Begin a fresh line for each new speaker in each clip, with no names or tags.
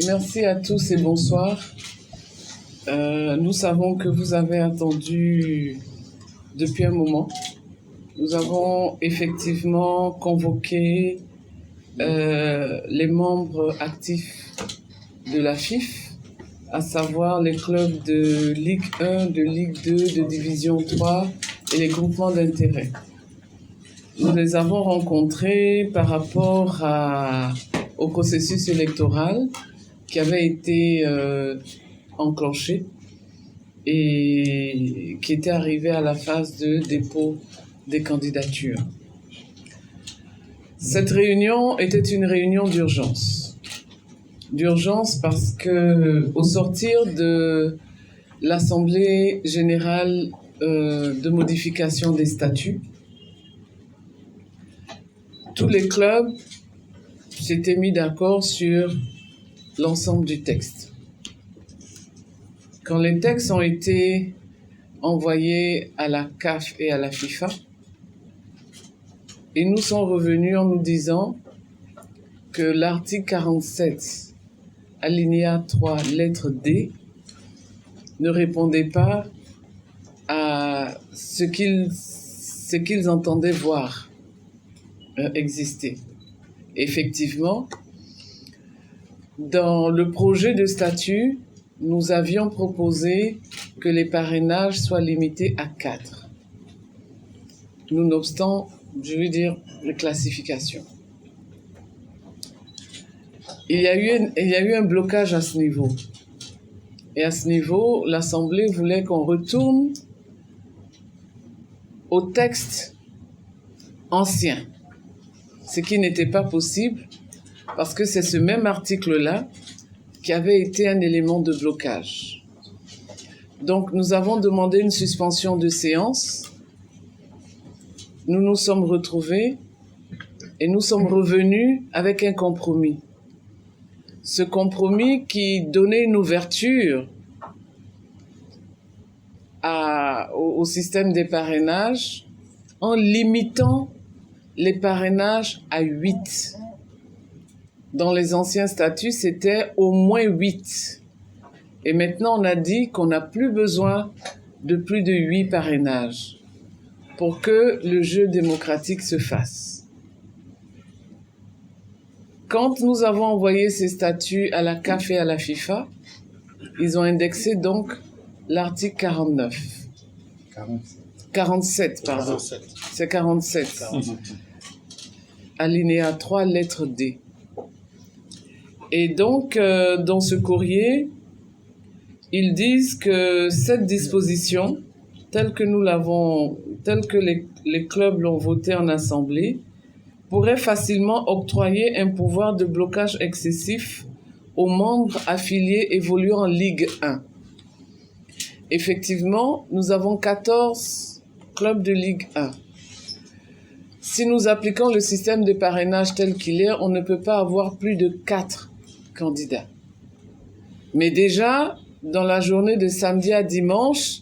Merci à tous et bonsoir. Nous savons que vous avez attendu depuis un moment. Nous avons effectivement convoqué les membres actifs de la FIF, à savoir les clubs de Ligue 1, de Ligue 2, de Division 3 et les groupements d'intérêt. Nous les avons rencontrés par rapport au processus électoral qui avait été enclenché et qui était arrivé à la phase de dépôt des candidatures. Cette réunion était une réunion d'urgence. D'urgence parce que au sortir de l'Assemblée générale de modification des statuts, tous les clubs s'étaient mis d'accord sur l'ensemble du texte. Quand les textes ont été envoyés à la CAF et à la FIFA, ils nous sont revenus en nous disant que l'article 47, alinéa 3, lettre D, ne répondait pas à ce qu'ils entendaient voir exister. Effectivement, dans le projet de statut, nous avions proposé que les parrainages soient limités à 4. Nonobstant, je veux dire, les classifications. Il y a eu un blocage à ce niveau. Et à ce niveau, l'Assemblée voulait qu'on retourne au texte ancien, ce qui n'était pas possible parce que c'est ce même article-là qui avait été un élément de blocage. Donc, nous avons demandé une suspension de séance. Nous nous sommes retrouvés et nous sommes revenus avec un compromis. Ce compromis qui donnait une ouverture au système des parrainages en limitant les parrainages à 8. Dans les anciens statuts, c'était au moins 8. Et maintenant, on a dit qu'on n'a plus besoin de plus de 8 parrainages pour que le jeu démocratique se fasse. Quand nous avons envoyé ces statuts à la CAF et à la FIFA, ils ont indexé donc l'article 49. 47, pardon. 47. C'est 47. 47. Alinéa 3, lettre D. Et donc, dans ce courrier, ils disent que cette disposition, telle que les clubs l'ont votée en assemblée, pourrait facilement octroyer un pouvoir de blocage excessif aux membres affiliés évoluant en Ligue 1. Effectivement, nous avons 14 clubs de Ligue 1. Si nous appliquons le système de parrainage tel qu'il est, on ne peut pas avoir plus de 4 candidats. Mais déjà, dans la journée de samedi à dimanche,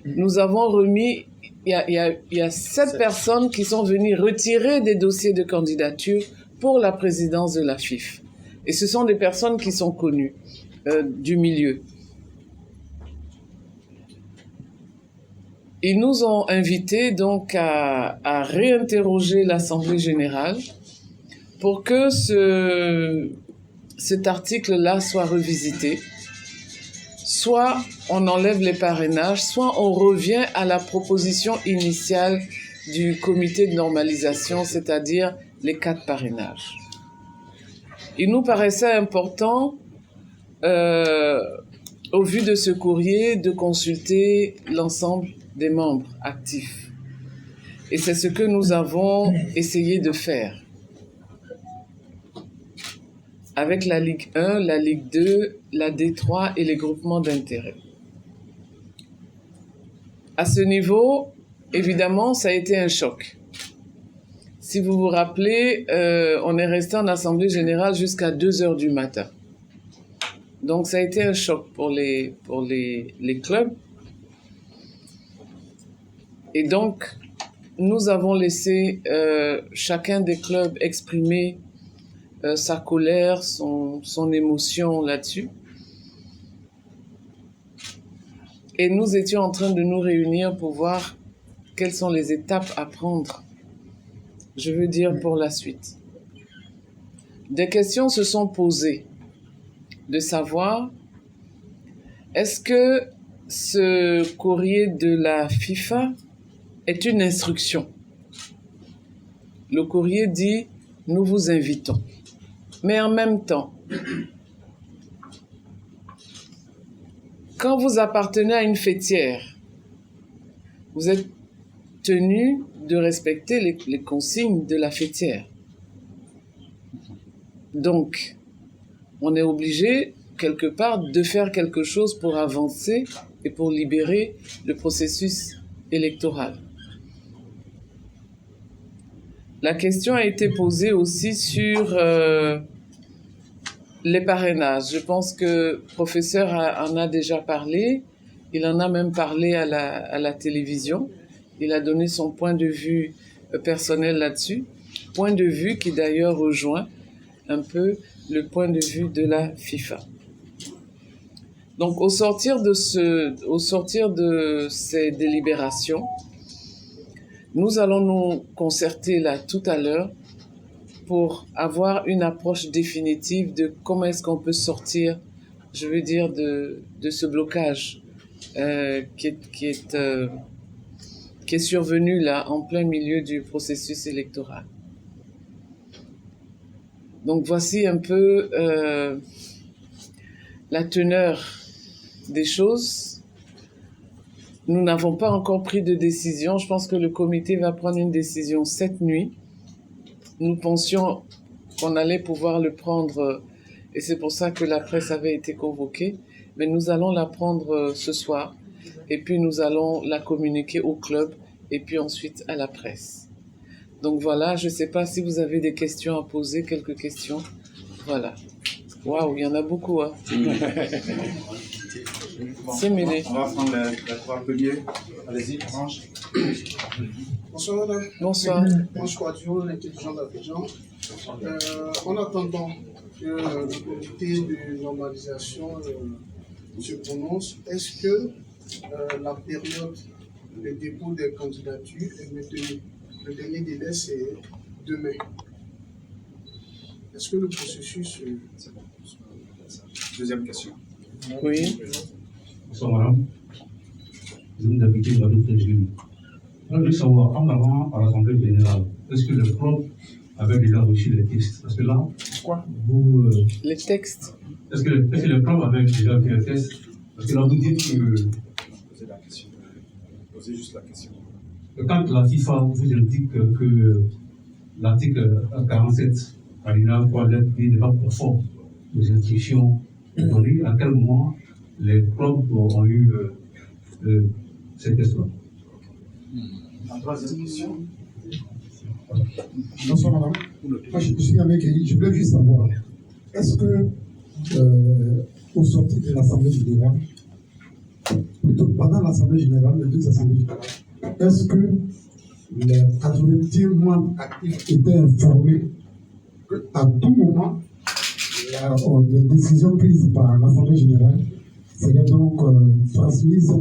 nous avons remis, il y a 7 personnes qui sont venues retirer des dossiers de candidature pour la présidence de la FIF. Et ce sont des personnes qui sont connues du milieu. Ils nous ont invités donc à réinterroger l'Assemblée générale pour que cet article-là soit revisité. Soit on enlève les parrainages, soit on revient à la proposition initiale du comité de normalisation, c'est-à-dire les 4 parrainages. Il nous paraissait important, au vu de ce courrier, de consulter l'ensemble des membres actifs. Et c'est ce que nous avons essayé de faire. Avec la Ligue 1, la Ligue 2, la D3 et les groupements d'intérêt. À ce niveau, évidemment, ça a été un choc. Si vous vous rappelez, on est resté en Assemblée générale jusqu'à 2h du matin. Donc, ça a été un choc pour les clubs. Et donc, nous avons laissé chacun des clubs exprimer sa colère, son émotion là-dessus. Et nous étions en train de nous réunir pour voir quelles sont les étapes à prendre, je veux dire, pour la suite. Des questions se sont posées de savoir, est-ce que ce courrier de la FIFA est une instruction? Le courrier dit, nous vous invitons. Mais en même temps, quand vous appartenez à une fêtière, vous êtes tenu de respecter les consignes de la fêtière. Donc, on est obligé, quelque part, de faire quelque chose pour avancer et pour libérer le processus électoral. La question a été posée aussi sur les parrainages. Je pense que le professeur en a déjà parlé. Il en a même parlé à la télévision. Il a donné son point de vue personnel là-dessus. Point de vue qui d'ailleurs rejoint un peu le point de vue de la FIFA. Donc au sortir de ces délibérations, nous allons nous concerter là tout à l'heure pour avoir une approche définitive de comment est-ce qu'on peut sortir, je veux dire, de ce blocage qui est survenu là en plein milieu du processus électoral. Donc voici un peu la teneur des choses. Nous n'avons pas encore pris de décision. Je pense que le comité va prendre une décision cette nuit. Nous pensions qu'on allait pouvoir le prendre, et c'est pour ça que la presse avait été convoquée, mais nous allons la prendre ce soir, et puis nous allons la communiquer au club, et puis ensuite à la presse. Donc voilà, je ne sais pas si vous avez des questions à poser, quelques questions. Voilà. Waouh, il y en a beaucoup, hein. C'est mêlé.
On va prendre les trois piliers. Allez-y, Orange.
Bonsoir madame.
Bonsoir.
Bonsoir, Dieu, l'intelligent d'Abidjan. En attendant que le comité de normalisation se prononce, est-ce que la période de dépôt des candidatures est maintenue? Le dernier délai, c'est demain. Est-ce que le processus...
C'est bon. Deuxième question.
Oui.
Bonsoir madame. Je vous invite à d'autres régimes. Je veux savoir, en avant à l'Assemblée générale, est-ce que le club avait déjà reçu les textes? Parce que là,
Quoi?
vous.
Les textes.
Est-ce que le club avait déjà fait les tests? Parce que là, vous dites que.
Posez la question. Posez juste la question.
Quand la FIFA vous indique que l'article 47, alinéa 3 lettres, n'est pas conforme aux instructions données, à quel moment les clubs ont eu ces tests-là?
La troisième question.
Bonsoir madame. Moi je suis avec Eli. Je voulais juste savoir, est-ce que au sortir de l'Assemblée générale, plutôt pendant l'Assemblée générale, les deux assemblées générales, est-ce que les 90 membres actifs étaient informés qu'à tout moment, les décisions prises par l'Assemblée générale seraient donc transmises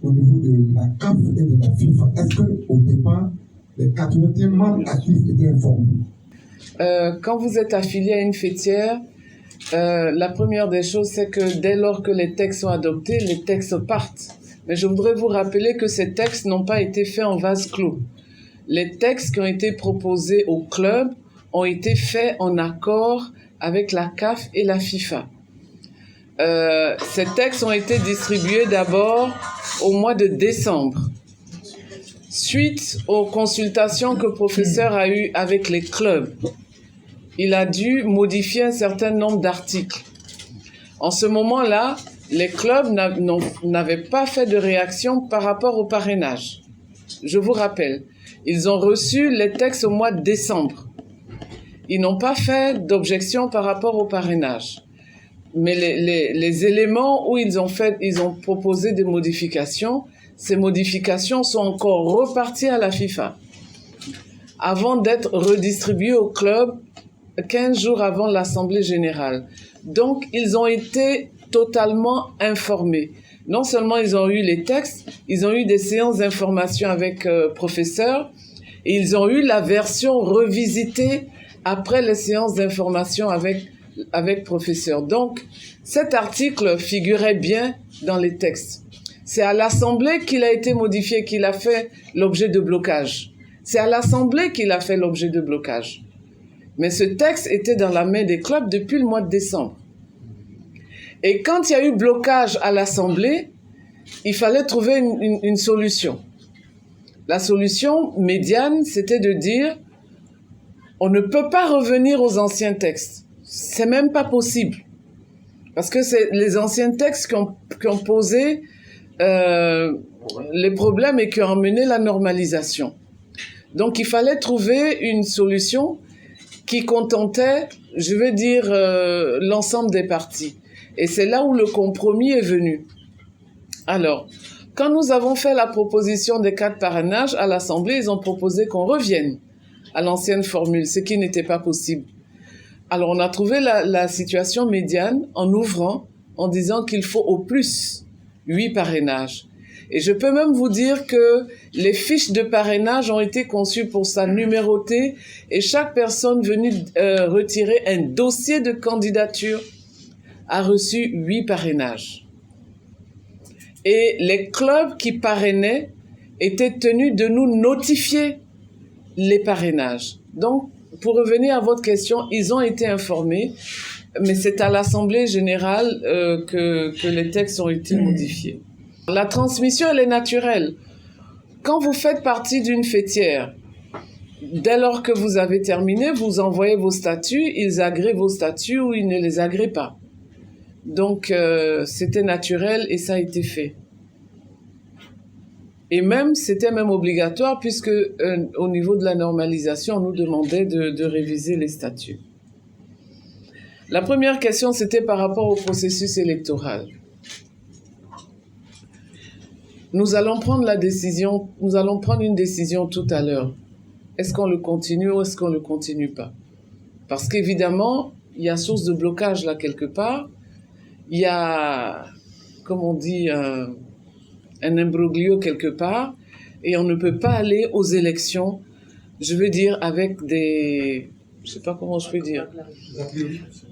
au niveau de la CAF et de la FIFA? Est-ce qu'au départ, les 80 membres actifs étaient informés?
Quand vous êtes affilié à une fêtière, la première des choses, c'est que dès lors que les textes sont adoptés, les textes partent. Mais je voudrais vous rappeler que ces textes n'ont pas été faits en vase clos. Les textes qui ont été proposés au club ont été faits en accord avec la CAF et la FIFA. Ces textes ont été distribués d'abord au mois de décembre. Suite aux consultations que le professeur a eues avec les clubs, il a dû modifier un certain nombre d'articles. En ce moment-là, les clubs n'avaient pas fait de réaction par rapport au parrainage. Je vous rappelle, ils ont reçu les textes au mois de décembre. Ils n'ont pas fait d'objection par rapport au parrainage. Mais les éléments où ils ont proposé des modifications, ces modifications sont encore reparties à la FIFA avant d'être redistribuées au club 15 jours avant l'Assemblée générale. Donc, ils ont été totalement informés. Non seulement ils ont eu les textes, ils ont eu des séances d'information avec professeurs, et ils ont eu la version revisitée après les séances d'information avec professeurs. Donc, cet article figurait bien dans les textes. C'est à l'Assemblée qu'il a été modifié, qu'il a fait l'objet de blocage. C'est à l'Assemblée qu'il a fait l'objet de blocage. Mais ce texte était dans la main des clubs depuis le mois de décembre. Et quand il y a eu blocage à l'Assemblée, il fallait trouver une solution. La solution médiane, c'était de dire on ne peut pas revenir aux anciens textes. C'est même pas possible. Parce que c'est les anciens textes qui ont posé les problèmes et qui ont amené la normalisation. Donc, il fallait trouver une solution qui contentait, je veux dire, l'ensemble des parties. Et c'est là où le compromis est venu. Alors, quand nous avons fait la proposition des 4 parrainages à l'Assemblée, ils ont proposé qu'on revienne à l'ancienne formule, ce qui n'était pas possible. Alors, on a trouvé la situation médiane en ouvrant, en disant qu'il faut au plus 8 parrainages. Et je peux même vous dire que les fiches de parrainage ont été conçues pour ça, numérotées, et chaque personne venue retirer un dossier de candidature a reçu 8 parrainages. Et les clubs qui parrainaient étaient tenus de nous notifier les parrainages. Donc, pour revenir à votre question, ils ont été informés, mais c'est à l'Assemblée générale que les textes ont été modifiés. La transmission, elle est naturelle. Quand vous faites partie d'une fêtière, dès lors que vous avez terminé, vous envoyez vos statuts, ils agréent vos statuts ou ils ne les agréent pas. Donc, c'était naturel et ça a été fait. Et même, c'était même obligatoire puisque au niveau de la normalisation, on nous demandait de réviser les statuts. La première question, c'était par rapport au processus électoral. Nous allons prendre une décision tout à l'heure. Est-ce qu'on le continue ou est-ce qu'on ne le continue pas? Parce qu'évidemment, il y a source de blocage là quelque part. Il y a, comme on dit, un imbroglio quelque part. Et on ne peut pas aller aux élections, je veux dire, avec des... Je sais pas comment je peux dire.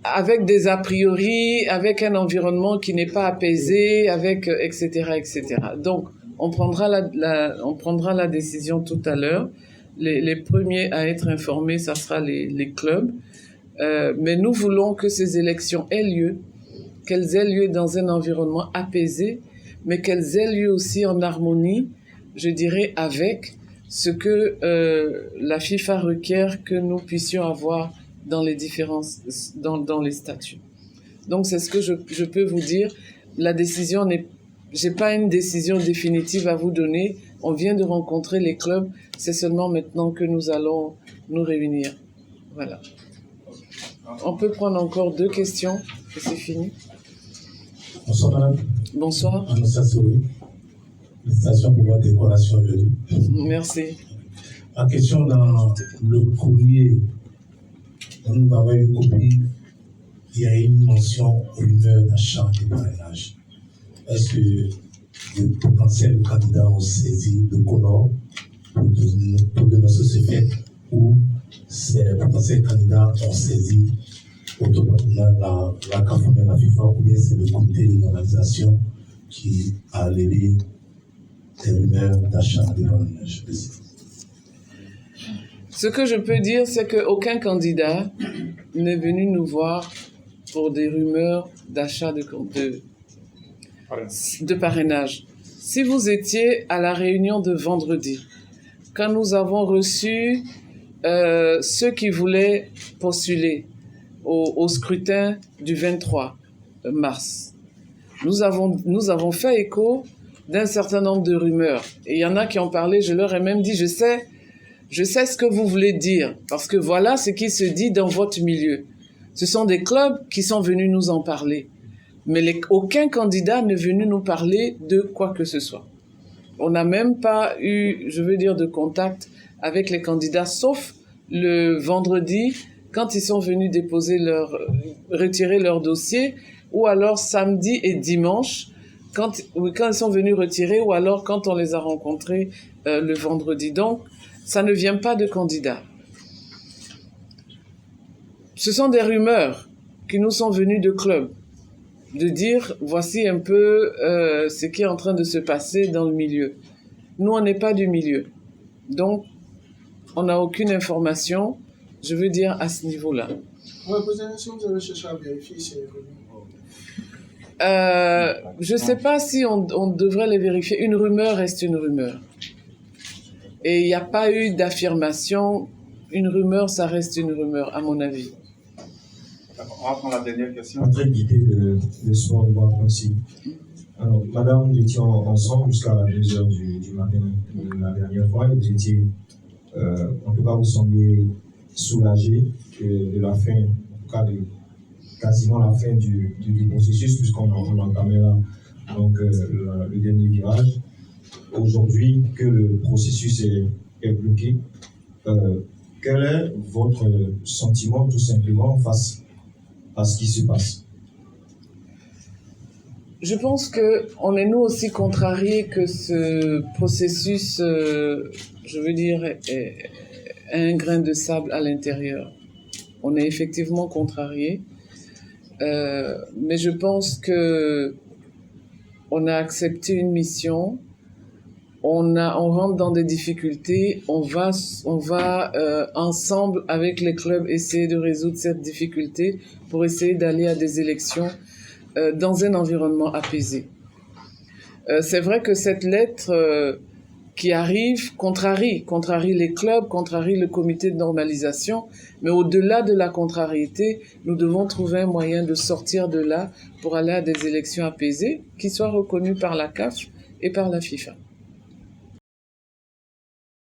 Avec des a priori, avec un environnement qui n'est pas apaisé, avec etc., etc. Donc, on prendra la décision tout à l'heure. Les premiers à être informés, ça sera les clubs. Mais nous voulons que ces élections aient lieu, qu'elles aient lieu dans un environnement apaisé, mais qu'elles aient lieu aussi en harmonie, je dirais, avec ce que la FIFA requiert que nous puissions avoir dans les dans les statuts. Donc, c'est ce que je peux vous dire. La décision j'ai pas une décision définitive à vous donner. On vient de rencontrer les clubs. C'est seulement maintenant que nous allons nous réunir. Voilà. On peut prendre encore 2 questions et c'est fini.
Bonsoir, madame.
Bonsoir.
Anoussa Souri. Félicitations pour votre décoration aujourd'hui.
Merci.
En question, dans le courrier dont nous avons une copie, il y a une mention rumeur d'achat des parrainages. Est-ce que les potentiels candidats ont saisi le CONOR pour dénoncer ce fait ou ces potentiels candidats ont saisi automatiquement la CAFOME, la FIFA, ou bien c'est le comité de normalisation qui a levé des rumeurs d'achat des parrainages?
Ce que je peux dire, c'est qu'aucun candidat n'est venu nous voir pour des rumeurs d'achat de parrainage. Si vous étiez à la réunion de vendredi, quand nous avons reçu ceux qui voulaient postuler au scrutin du 23 mars, nous avons fait écho d'un certain nombre de rumeurs. Et il y en a qui ont parlé, je leur ai même dit, je sais ce que vous voulez dire, parce que voilà ce qui se dit dans votre milieu. Ce sont des clubs qui sont venus nous en parler. Mais aucun candidat n'est venu nous parler de quoi que ce soit. On n'a même pas eu, je veux dire, de contact avec les candidats, sauf le vendredi, quand ils sont venus retirer leur dossier, ou alors samedi et dimanche, quand ils sont venus retirer, ou alors quand on les a rencontrés le vendredi. Donc, ça ne vient pas de candidats. Ce sont des rumeurs qui nous sont venues de clubs, de dire, voici un peu ce qui est en train de se passer dans le milieu. Nous, on n'est pas du milieu. Donc, on n'a aucune information, je veux dire, à ce niveau-là.
On va poser la question, vous avez cherché à vérifier si
je ne sais pas si on devrait les vérifier. Une rumeur reste une rumeur. Et il n'y a pas eu d'affirmation. Une rumeur, ça reste une rumeur, à mon avis.
On va prendre la dernière question.
En train de guider le sport de bois aussi. Alors, madame, nous étions ensemble jusqu'à 2h du matin la dernière fois et vous étiez, en tout cas, vous sembliez soulagé de la fin, en tout cas, de quasiment la fin du processus, puisqu'on entamait là donc, le dernier virage. Aujourd'hui, que le processus est bloqué, quel est votre sentiment tout simplement face à ce qui se passe?
Je pense qu'on est nous aussi contrariés que ce processus, je veux dire, est un grain de sable à l'intérieur. On est effectivement contrariés, mais je pense que on a accepté une mission, on rentre dans des difficultés, on va ensemble avec les clubs essayer de résoudre cette difficulté pour essayer d'aller à des élections dans un environnement apaisé. C'est vrai que cette lettre qui arrive contrarie les clubs, contrarie le comité de normalisation, mais au-delà de la contrariété, nous devons trouver un moyen de sortir de là pour aller à des élections apaisées qui soient reconnues par la CAF et par la FIFA.